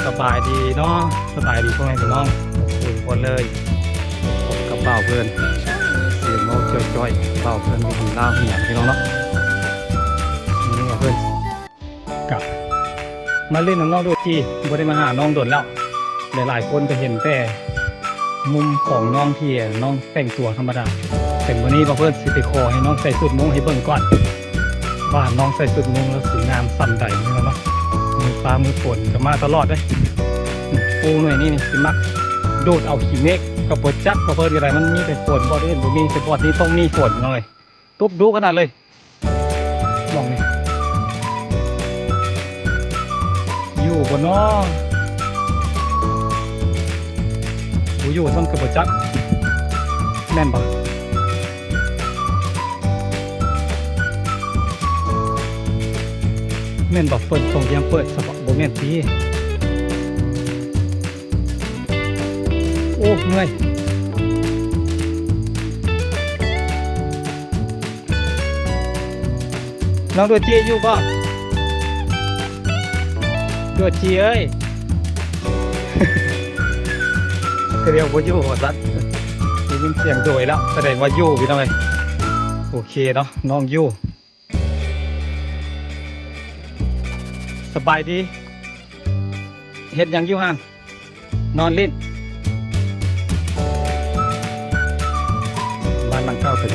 สบายดีเนาะสบายดีพ่อแม่พี่น้องทุกคนเลยผมกับเป่าเพื่อนเสียงโมจ่อยๆเป่าเพื่อนมีหุ่นล่าหุ่นหยางพี่น้องเนาะนี่เพื่อนกับมาเล่นน้องๆดูจีบ่ได้มาหาน้องโดดแล้วหลายๆคนจะเห็นแต่มุมของน้องที่น้องแต่งตัวธรรมดาแต่วันนี้เพื่อนสิไปขอให้น้องใส่สุดมุ้งให้เบิ่งก่อนว่าน้องใส่สุดมุ้งแล้วสีงามสั่นใดนี่เนาะมือฟ้ามือฝนก็มาตลอดเลยปูหน่วยนี่สิมักโดดเอาขี้เมฆกับปวดจักกับเพิ่นอะไรมันมีแต่ฝนบ่ได้เห็นบ่มีแต่บอดนี้ต้องมีฝนเลยตุ๊บดูขนาดเลยมองนี่อยู่บนน้ออยู่ต้องกับปวดจักแน่นปะแม่นบอกเปิดตรงยังเปิดสปอร์ตโบแม่นตีโอ้เหนื่อยน้องดูจีอยู่ป่ะดูจีเอ้ย เรียกว่าอยู่สัตว์ได้ยินเสียงโดยแล้วแสดงว่าอยู่พี่น้องเอ้ยโอเคเนาะน้องอยู่สบายดีเฮ็ดยังอยู่ห่างนอนเล่นบ้านหลังเก่าเป็น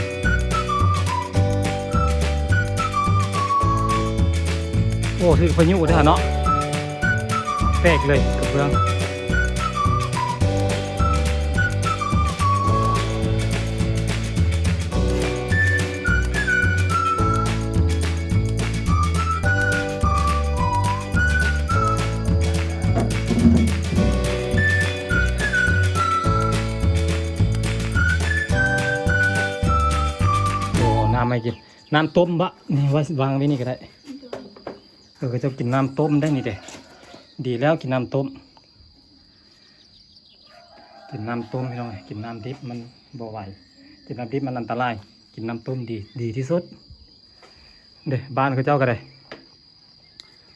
โอ้ถือพายุด้วยเนาะแตกเลยกับเบื้องน้ำไม่กินน้ำต้มบะนี่ว่าวางไว้นี่ก็ได้ก็จะกินน้ำต้มได้นี่เด้ดีแล้วกินน้ำต้มกินน้ำต้มไม่ต้องกินน้ำดิบมันบ่ไหวกินน้ำดิบมันอันตรายกินน้ำต้มดีที่สุดเด้บ้านเขาเจ้าก็ได้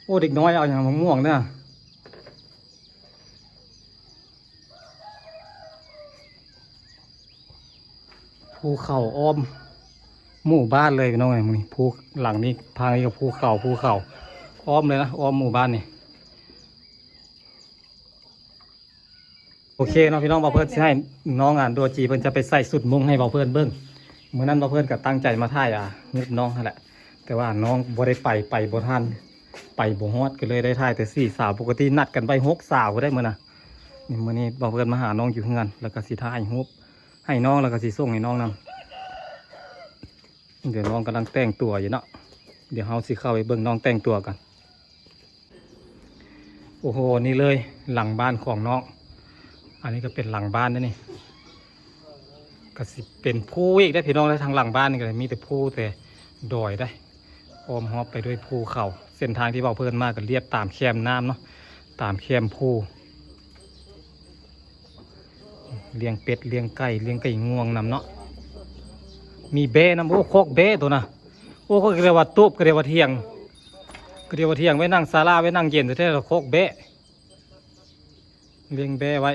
โอ้เด็กน้อยเอาอย่างมะม่วงเนี่ยภูเขาอ้อมหมู่บ้านเลยพี่น้องไงมึงนี่ภูหลังนี้พานี้กับภูเขาอ้อมเลยนะอ้อมหมู่บ้านนี่โอเคเนาะพี่น้องบ่าวเพื่อนให้น้องโดจีเพื่อนจะไปใส่สุดมุ้งให้บ่าวเพื่อนเบิ้งเมื่อนั้นบ่าวเพื่อนก็ตั้งใจมาถ่ายงึดน้องนั่นแหละแต่ว่าน้องบ่ได้ไปบ่ทันไปบ่ฮอดก็เลยได้ถ่ายแต่4 สาวปกตินัดกันไป6 สาวก็ได้มื้อน่ะนี่มื้อนี้บ่าวเพื่อนมาหาน้องอยู่เฮือนแล้วก็สิถ่ายรูปให้น้องแล้วก็สิส่งให้น้องนำเดี๋ยวน้องกำลังแต่งตัวอยู่เนาะเดี๋ยวเฮาสิเข้าไปเบิ่งน้องแต่งตัวกันโอ้โหนี่เลยหลังบ้านของน้องอันนี้ก็เป็นหลังบ้านนะนี่ก็สิเป็นภูอีกได้พี่น้องได้ทางหลังบ้านนี่ก็มีแต่ภูแต่ดอยได้อ้อมฮอบไปด้วยภูเขาเส้นทางที่เบาเพิ่นมากก็เรียบตามแคมน้ำเนาะตามแคมภูเลี้ยงเป็ดเลี้ยงไก่งวงนำเนาะมีเบ้น้ำโอ้โคกเบ้ตัวน่ะโอ้ก็เรียกว่าตุ๊บก็เรียกว่าเที่ยงไว้นั่งศาลาไว้นั่งเย็นแต่แท้เราโคกเบ้เลี้ยงเบ้ไว้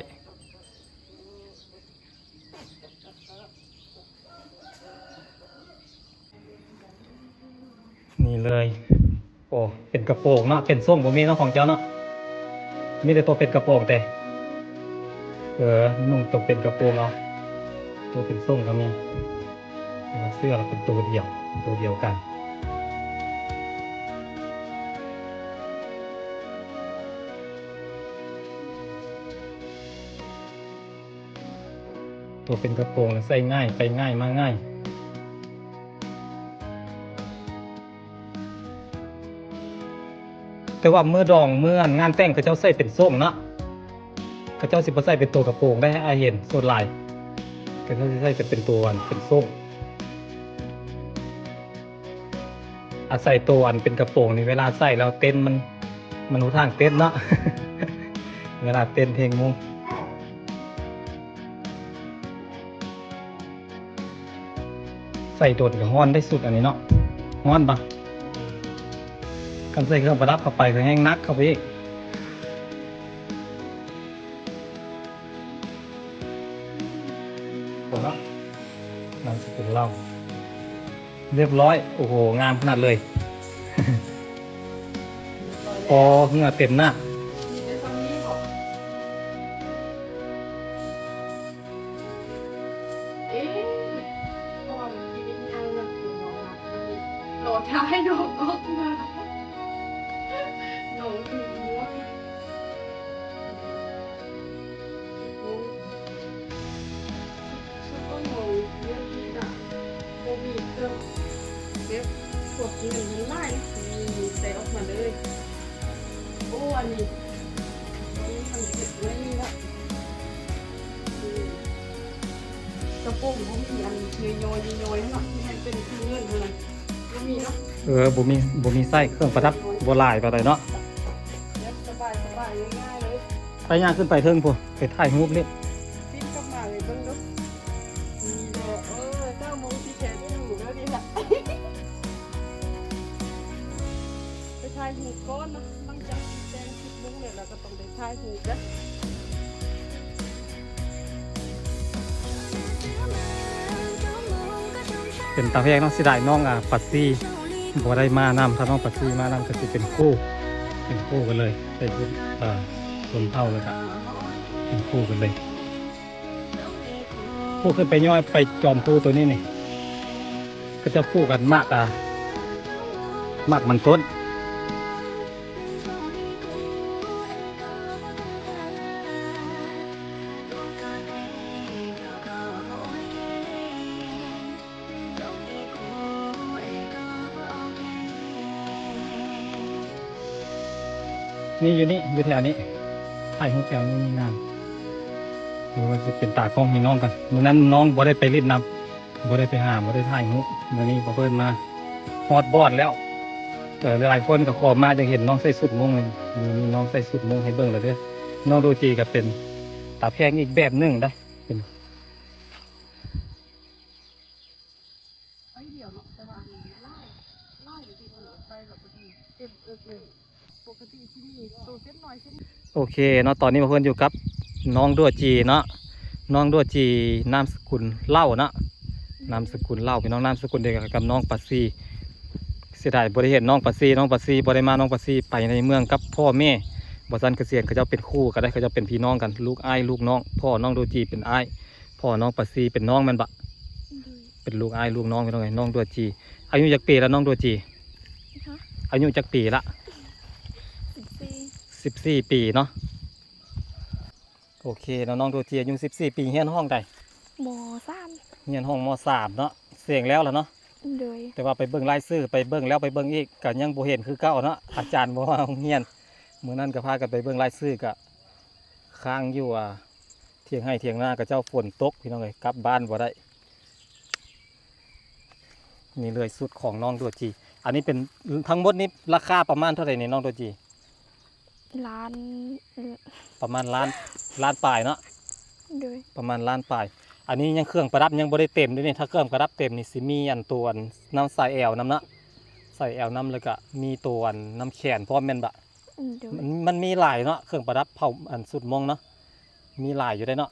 นี่เลยโอ้เป็นกระโปรงเนาะเป็นส้มผมมีเนาะของเจ้าเนาะมีแต่ตัวเป็นกระโปรงแต่นุ่งตัวเป็นกระโปรงเอาตัวเป็นส้มก็มีเสื้อเราเป็นตัวเดียวกันตัวเป็นกระโปรงใส่ง่ายไปง่ายมาง่ายแต่ว่าเมื่องานแต่งเขาเจ้าใส่เป็นส้มเนาะเขาเจ้าสิบ่ใส่เป็นตัวกระโปรงได้ให้เห็นส่วนลายเขาเจ้าสิใส่เป็นตัวเป็นส้มใส่ตัวเป็นกระโปรงนี่เวลาใส่แล้วเต้นมันหูทางเต้นเนาะ เวลาเต้นเพลงมุงใส่โดดกับฮ้อนได้สุดอันนี้เนาะฮ้อนปะกันใส่เครื่องประดับเข้าไปก็แห้งนักเข้าไปอีก เนาะนามสกุลเล่าเรียบร้อยโอ้โหงามขนาดเลย พอเหงื่อเต็มหน้าโหลดท้ายโดดออกมาโหลดถึงม้วนฉันก็งงเรื่องนี้นะโบมีเครื่องเว็บพวกนี้มันไล่มีใส่ออกมาเลยโอ้อันนี้มันเก็บไว้นี่ละกระโปรงเขามีอันโยยๆเนาะที่มันเป็นเงื่อนอะไรก็มีเนาะบ่มีไส้เครื่องประดับบ่หลายปานใดเนาะสบายง่ายๆเลย ไปย่างขึ้นไปเทิงพุ่นไปถ่ายรูปนี่ ปิ้งกลับมาเลยเบิ่งดูมีเจ้าโมงที่แขนอยู่แล้วนี่แหละไปถ่ายหูก้อนนะตั้งใจแจ้งคิดมุ้งเนี่ยเราก็ต้องไปถ่ายหูนะ เป็นตาแพงเนาะสิได้น้องปัดซี่บ่ได้มานำถ้าน้องปัดซี่มานำก็สิเป็นคู่กันเลยได้ชุดรวมเท่าเลยครับเป็นคู่กันเลยคู่ขึ้นไปย่อยไปจอมคู่ตัวนี้นี่ก็จะคู่กันมากมันต้นนี่อยู่แถวนี้ถ่ายรูปแถวนี้มีงานดูว่าจะเป็นตากล้องมีน้องกันเมื่อนั้นน้องบ่ได้ไปเล่นน้ำบ่ได้ไปหาบ่ได้ถ่ายรูปเมื่อนี้พอเพิ่นมาฮอดบอดแล้วหลายคนก็ขอมาจะเห็นน้องใส่สุดมุ้งเลยมีน้องใส่สุดมุ้งให้เบิ่งเลยเด้อน้องโดจีก็เป็นตาแพงอีกแบบหนึงได้เป็น เดี๋ยวเนาะแต่ว่าไล่ที่มันไปแบบนี้เต็มเลยปกติที่นี่ตัวเส้นน้อยเส้น โอเคเนาะตอนนี้เพื่อนอยู่กับน้องดัวจีเนาะน้องดัวจีนามสกุลเล่าเนาะนามสกุลเล่าเป็นน้องนามสกุลเดียวกับน้องปัสซีเสียดายบริเหตุน้องปัสซีบริมาน้องปัสซีไปในเมืองกับพ่อแม่บสันเกษียณเขาจะเป็นคู่กันได้เขาจะเป็นพี่น้องกันลูกอ้ายลูกน้องพ่อน้องดัวจีเป็นอ้ายพ่อน้องปัสซีเป็นน้องมันบะเป็นลูกอ้ายลูกน้องเป็นไงน้องดัวจีอายุจักปีแล้วน้องดัวจีอายุจักปีละ14 ปีเนาะโอเคน้องดัวจีอายุ14 ปีเฮียนห้องใดมสาม เฮียนห้องม.3เนาะเสียงแล้วล่ะเนาะโดยแต่ว่าไปเบิ่งรายชื่อไปเบิ่งแล้วไปเบิ่งอีกก็ยังบ่เห็นคือเก่าเนาะอาจารย์บอกว่าเฮียนมื้อนั้นก็พากันไปเบิ่งรายชื่อก็ค้างอยู่เที่ยงให้เที่ยงหน้าก็เจ้าฝนตกพี่น้องเอ้ยกลับบ้านบ่ได้นี่เลยสุดของน้องดัวจีอันนี้เป็นทั้งหมดนี้ราคาประมาณเท่าไหร่นี่น้องดัวจี ล้าน ประมาณล้านปลายเนาะ โดย ประมาณล้านปลายอันนี้ยังเครื่องประดับยังบ่ได้เต็มด้วยนี่ถ้าเครื่องประดับเต็มนี่สิมีอันตัวน้ำใส่แอลน้ำเนาะใส่แอลน้ำแล้วก็มีตัวน้ำแขนพร้อมแม่นบะ โดย มันมีหลายเนาะเครื่องประดับเผาอันสุดมงเนาะมีหลายอยู่ได้เนาะ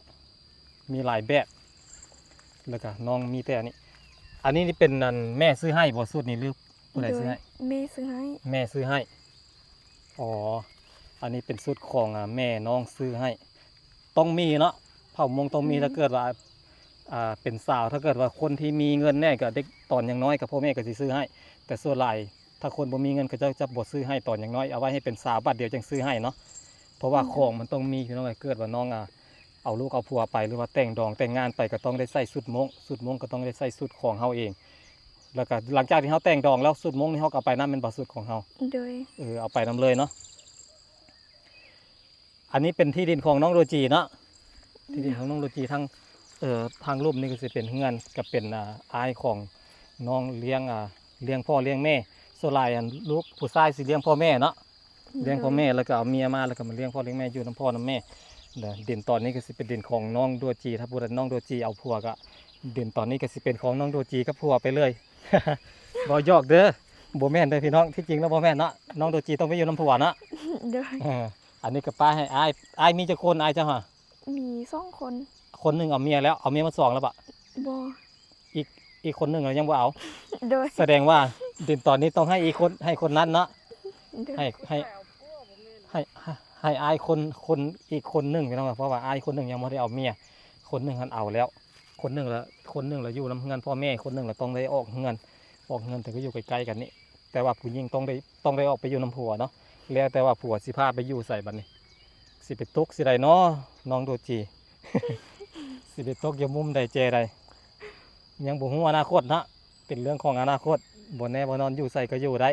มีหลายแบบแล้วก็น้องมีแต่อันนี้นี่เป็นอันแม่ซื้อให้บ่สุดนี่หรือผู้ใดซื้อให้ แม่ซื้อให้ แม่ซื้อให้อ๋ออันนี้เป็นสุดของแม่น้องซื้อให้ต้องมีเนาะเผ่ามงต้องมีถ้าเกิดว่าเป็นสาวถ้าเกิดว่าคนที่มีเงินแน่ก็เด็กตอนยังน้อยกับพ่อแม่ก็สิซื้อให้แต่ส่วนหลายถ้าคนบ่มีเงินก็จะบ่ซื้อให้ตอนยังน้อยเอาไว้ให้เป็นสาวบัดเดียวจึงซื้อให้เนาะเพราะว่าของมันต้องมีพี่น้องเกิดว่าน้องเอาลูกเอาผัวไปหรือว่าแต่งดองแต่งงานไปก็ต้องได้ใส่สุดมงก็ต้องได้ใส่สุดของเฮาเองแล้วก็หลังจากที่เฮาแต่งดองแล้วสุดมงนี่เฮาก็เอาไปนำเป็นบ่สุดของเฮา โดย เอาไปนำเลยเนาะอันนี้เป็นที่ดินของน้องโรจีเนาะที่ดินของน้องโรจีทางรูปนี่ก็จะเป็นเฮือนกับเป็นอ้ายของน้องเลี้ยงพ่อเลี้ยงแม่ส่วนหลายลูกผู้ชายสิเลี้ยงพ่อแม่เนาะเลี้ยงพ่อแม่แล้วก็เอาเมียมาแล้วก็มาเลี้ยงพ่อเลี้ยงแม่อยู่น้ำพ่อน้ำแม่เด่นตอนนี้ก็สิเป็นเด่นของน้องโรจีถ้าพูดน้องโรจีเอาผัวก็เด่นตอนนี้ก็สิเป็นของน้องโรจีกับผัวไปเลย บ่ยอกเด้อบ่แม่นเด้อพี่น้องที่จริงแล้วบ่แม่นเนาะน้องโรจีต้องไปอยู่น้ำผัวเนาะ โดย อันนี้กับป้าให้อ้ายมีจักคนอ้ายจ้าฮะ มี2 คน คนหนึ่งเอาเมียแล้วเอาเมียมา2แล้วปะ บ่ อีกคนหนึงเรายังบ่เอา โดย แสดงว่าดินตอนนี้ต้องให้อีกคนให้คนนั้นเนาะ โดย ให้อายคนอีกคนหนึงพี่น้องเพราะว่าอายคนหนึงยังบ่ได้เอาเมียคนหนึงหันเอาแล้ว คนหนึงละอยู่นำเงินพ่อแม่คนหนึงละต้องได้ออกเงินแต่ก็อยู่ใกล้ๆกันนี่แต่ว่าผู้หญิงต้องได้ออกไปอยู่น้ำผัวเนาะแล้วแต่ว่าผัวสิพาไปอยู่ใส่บัดนี้สิไปตกสิใดเนาะน้องโดจี สิไปตกอยู่มุมใดเจใดยังบ่ฮู้อนาคตนะเป็นเรื่องของอนาคตบ่แน่บ่นอนอยู่ใส่ก็อยู่ได้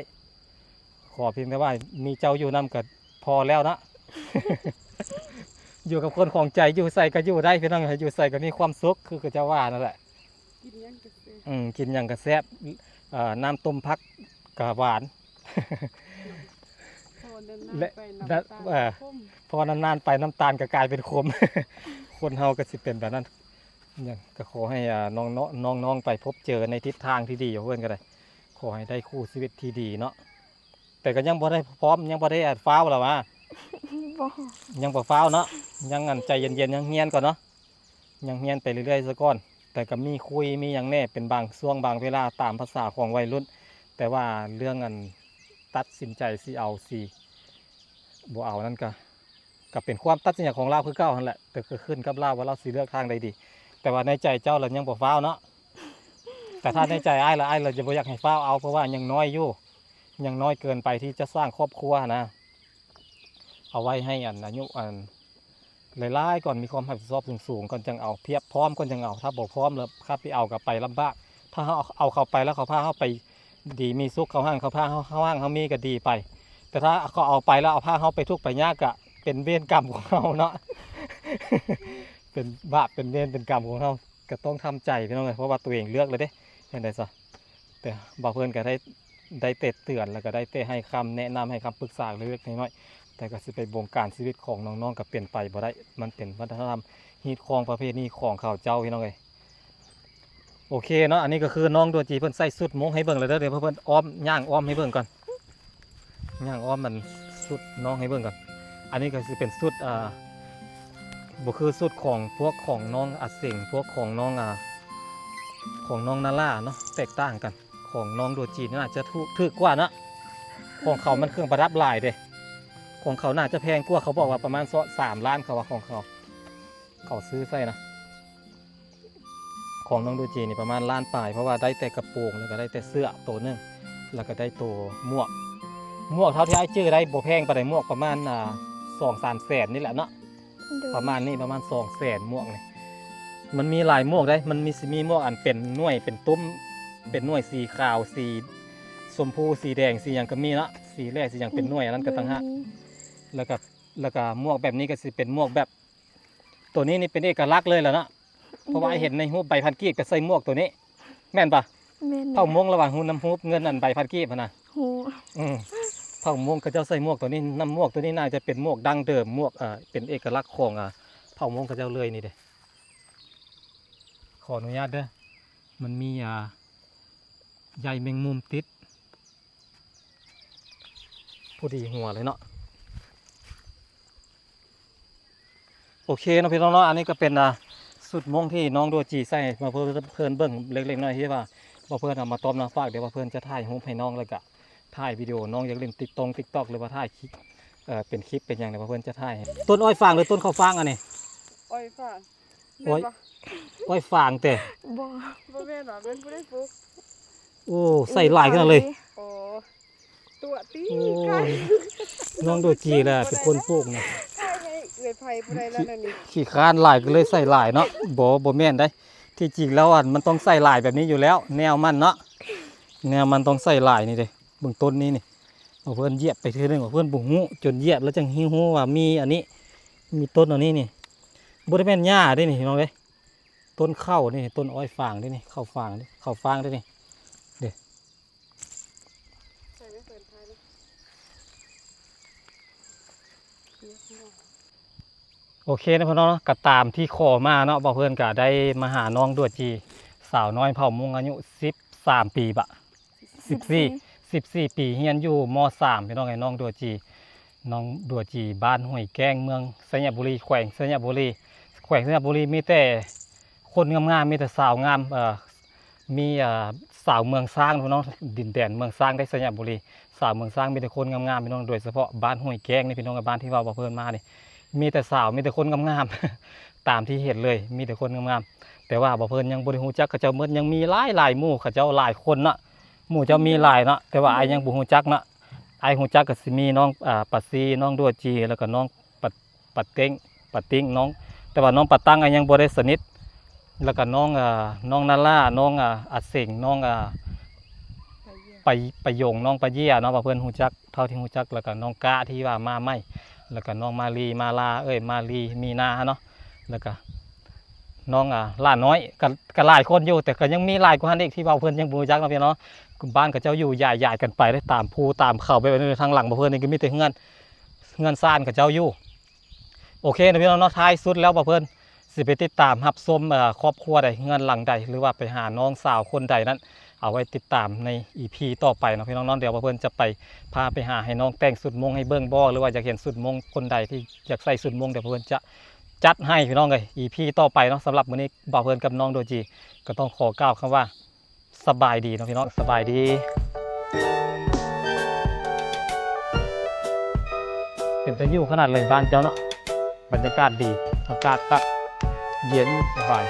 ขอเพียงแต่ว่ามีเจ้าอยู่นำก็พอแล้วนะ อยู่กับคนของใจอยู่ใส่ก็อยู่ได้พี่น้องอยู่ใส่ก็มีความสุขคือเจ้าว่านั่นแหละ กินยังกะเซ่ กินอย่างกระแซ่บน้ำต้มพักกะหวาน พอเดินหน้า และ ไป และ น้ำตาลข้ม พอนานๆไปน้ำตาลก็กลายเป็นขม คนเฮาก็สิเป็นแบบนั้นอย่างก็ขอให้น้องไปพบเจอในทิศทางที่ดีอยู่เพื่อนก็ได้ขอให้ได้คู่ชีวิตที่ดีเนาะแต่ก็ยังบ่ได้พร้อมยังบ่ได้ฟ้าวหรอวะ บ่ ยังบ่ฟ้าวเนาะยังใจเย็นๆยังเฮียนก่อนเนาะยังเฮียนไปเรื่อยๆซะก่อนแต่ก็มีคุยมีอย่างแน่เป็นบางช่วงบางเวลาตามภาษาของวัยรุ่น แต่ว่าเรื่องตัดสินใจสิเอาสิบ่เอานั่นก็เป็นความตัดสินใจของเราคือเก่าหั่นแหละแต่ก็ขึ้นกับเราว่าเราสิเลือกทางใดดี แต่ว่าในใจเจ้าเรายังบ่ฟ้าวเนาะแต่ถ้าในใจอ้ายเราจะบ่อยากให้ฟ้าวเอาเพราะว่ายังน้อยอยู่ยังน้อยเกินไปที่จะสร้างครอบครัวนะเอาไว้ให้อายุหลายๆก่อนมีความรับผิดชอบสูงๆก่อนจังเอาเพียบพร้อมก่อนจังเอาถ้าบ่พร้อมแล้วข้าไปเอากับไปลำบากถ้าเอาเข้าไปแล้วเขาพาเข้าไปดีมีสุขเขาห้างเขาพาเขาห้างเขามีก็ดีไป แต่ถ้าเขาเอาไปแล้วเอาพาเขาไปทุกข์ไปยากก็เป็นเวรกรรมของเขาเนาะ เป็นบาปเป็นเวรเป็นกรรมของเขาก็ต้องทำใจพี่น้องเลยเพราะว่าตัวเองเลือกเลยเด้ยังไงซะแต่บ่าวเพื่อนก็ได้เตะเตือนแล้วก็ได้เตะให้คำแนะนำให้คำปรึกษาเล็กๆน้อยๆแต่ก็สิไปบงการชีวิตของน้องๆก็เปลี่ยนไปบ่ได้มันเป็นวัฒนธรรมฮีตของประเพณีของเขาเจ้าพี่น้องเลยโอเคเนาะอันนี้ก็คือน้องตัวจีเพิ่นใส่สุดมงให้เบิ่งเลยเด้อเดี๋ยวเพิ่นอ้อมย่างอ้อมให้เบิ่งก่อนย่างอ้อมมันสุดน้องให้เบิ่งก่อนอันนี้ก็สิเป็นสุดบ่คือสุดของพวกของน้องอัดเสียงพวกของน้องของน้องนาล่าเนาะแตกต่างกันของน้องดัวจีนน่าจะถูกกว่านะของเขามันเครื่องประดับหลายเด้ของเขาน่าจะแพงกว่าเขาบอกว่าประมาณ3 ล้านเขาว่าของเขาซื้อใส่นะของน้องดัวจีนนี่ประมาณ1 ล้านปลายเพราะว่าได้แต่กระโปรงแล้วก็ได้แต่เสื้อตัวนึงแล้วก็ได้ตัวหมวกเท่าที่ไอ้จื้อได้บ่แพงปานใดหมวกประมาณ2-3 แสนนี่แหละเนาะ โดย ประมาณนี้ประมาณ2 แสนหมวกนี่มันมีหลายหมวกได้มันมีหมวกอันเป็นหน่วยเป็นตุ้มเป็นหน่วยสีขาวสีชมพูสีแดงสีอย่างก็มีเนาะสีแรกสีอย่างเป็นหน่วยอันนั้นก็ต่างหากแล้วก็หมวกแบบนี้ก็สิเป็นหมวกแบบตัวนี้นี่เป็นเอกลักษณ์เลยแหละเนาะเพราะว่าเห็นในรูปใบพันกีบก็ใส่หมวกตัวนี้แม่นปะ แม่น เผ่ามงระหว่างหูน้ำฮูบเงินอันใบพันกีบนะ หู เผ่ามงก็จะใส่หมวกตัวนี้น้ำหมวกตัวนี้น่าจะเป็นหมวกดั้งเดิมหมวกเป็นเอกลักษณ์ของเผ่ามงก็จะเลยนี่เด้ขออนุญาตเด้อมันมีใยแมงมุมติดผู้ดีหัวเลยเนาะโอเคเนาะพี่น้องเนาะอันนี้ก็เป็นสุดมงที่น้องดัวจีใส่มาเพื่อนเบิ่งเล็กๆน้อยๆที่ว่าเพื่อนเอามาต้มนะฝากเดี๋ยวว่าเพื่อนจะถ่ายรูปให้น้องแล้วก็ถ่ายวิดีโอน้องอยากเล่นติ๊กต็อกหรือว่าถ่ายคลิปเป็นคลิปเป็นอย่างไรว่าเพื่อนจะถ่ายให้ต้นอ้อยฟางหรือต้นข้าวฟางอันนี้ อ้อยฝ่า อ้อย อ้อยฟางแต่ บ่ บ่แม่นหรอเป็นผู้ได้ฟุก โอ้ใส่หลายขนาดเลย โอ้ตัวตี โอ้ ใคร น้องดัวจีแหละเป็นคนปลูกเนี่ย ใช่ให้เอื้อยไผผู้ใดแล้วนั่นนี่ ขี้คร้านหลายก็เลยใส่หลายเนาะบ่แม่นได้ที่จริงแล้วมันต้องใส่หลายแบบนี้อยู่แล้ว แนวมันเนาะแนวมันต้องใส่หลายนี่เด้เบื้องต้นนี้นี่เอาเพื่อนเหยียบไปทีนึงเอาเพื่อนบุ้งหูจนเหยียบแล้วจังหิ้วว่ามีอันนี้มีต้นอันนี้นี่บ่ได้แม่นหญ้าเด้นี่น้องเด้ต้นข้าวนี่ต้นอ้อยฟางเด้นี่ข้าวฟางนี่ข้าวฟางเด้นี่ ใส่ไม่เปิดท้ายนะเดี๋ยวพี่น้อง โอเคนะพี่น้องเนาะก็ตามที่ขอมาเนาะบอกเพื่อนก็ได้มาหาน้องดัวจีสาวน้อยเผ่ามงอายุ13 ปีบะ14 ปีเฮียนอยู่ม.3 พี่น้องไอ้น้องดัวจีน้องดัวจีบ้านห้วยแก้งเมืองสัญญบุรีแขวงสัญญบุรีมีแต่ค คนงามๆมีแต่สาวงามมีสาวเมืองสร้างพี่น้องดินแดนเมืองสร้างได้สยามบุรีสาวเมืองสร้างมีแต่คนงามๆพี่น้องโดยเฉพาะบ้านห้วยแก้งนี่พี่น้องกับบ้านที่ว่าบ่เพิ่นมานี่มีแต่สาวมีแต่คนงามๆ ตามที่เห็นเลยมีแต่คนงามๆแต่ว่าบ่เพิ่นยังบ่ได้ฮู้จักเขาเจ้าเมิดยังมีหลายหมู่เขาเจ้าหลายคนเนาะหมู่เจ้ามีหลายเนาะแต่ว่าอ้ายยังบ่ฮู้จักเนาะอ้ายฮู้จักก็สิมีน้องปัดซีน้องดัวจีแล้วก็น้องปัดเต็งปัดติ้งน้องแต่ว่าน้องปัดตั้งอ้ายยังบ่ได้สนิทแล้วก็น้องน้องนาล่าน้องอัดเสิงน้องไปโยงน้องปะเยี่ยน้องบ่เพิ่นฮู้จักเท่าที่ฮู้จักแล้วก็น้องกะที่ว่ามาใหม่แล้วก็น้องมาลีมาลามาลีมีนาเนาะแล้วก็น้องล่าน้อยก็หลายคนอยู่แต่ก็ยังมีหลายกว่านั้นอีกที่เว้าเพิ่นยังบ่รู้จักเนาะพี่เนาะบ้านก็เจ้าอยู่ใหญ่ๆกันไปได้ตามภูตามเขาไปทางหลังบ่เพิ่นนี่ก็มีแต่เฮือนซ่านกับเจ้าอยู่โอเคนะพี่น้องเนาะท้ายสุดแล้วบ่เพิ่นสิไปติดตามรับชมครอบครัวใดเฮือนหลังใดหรือว่าไปหาน้องสาวคนใดนั้นเอาไว้ติดตามใน EP ต่อไปเนาะพี่น้องเนาะเดี๋ยวบ่เพิ่นจะไปพาไปหาให้น้องแต่งสุดมงให้เบิ่งบ่หรือว่าอยากเห็นสุดมงคนใดที่อยากใส่สุดมงเดี๋ยวบ่เพิ่นจะจัดให้พี่น้องเลย EP ต่อไปเนาะสำหรับมื้อนี้บ่าวเพิ่นกับน้องโดจีก็ต้องขอกล่าวคำว่าสบายดีเนาะพี่น้องสบายดีเป็นตะอยู่ขนาดเลยบ้านเจ้าเนาะบรรยากาศดีอากาศตักเย็นสบาย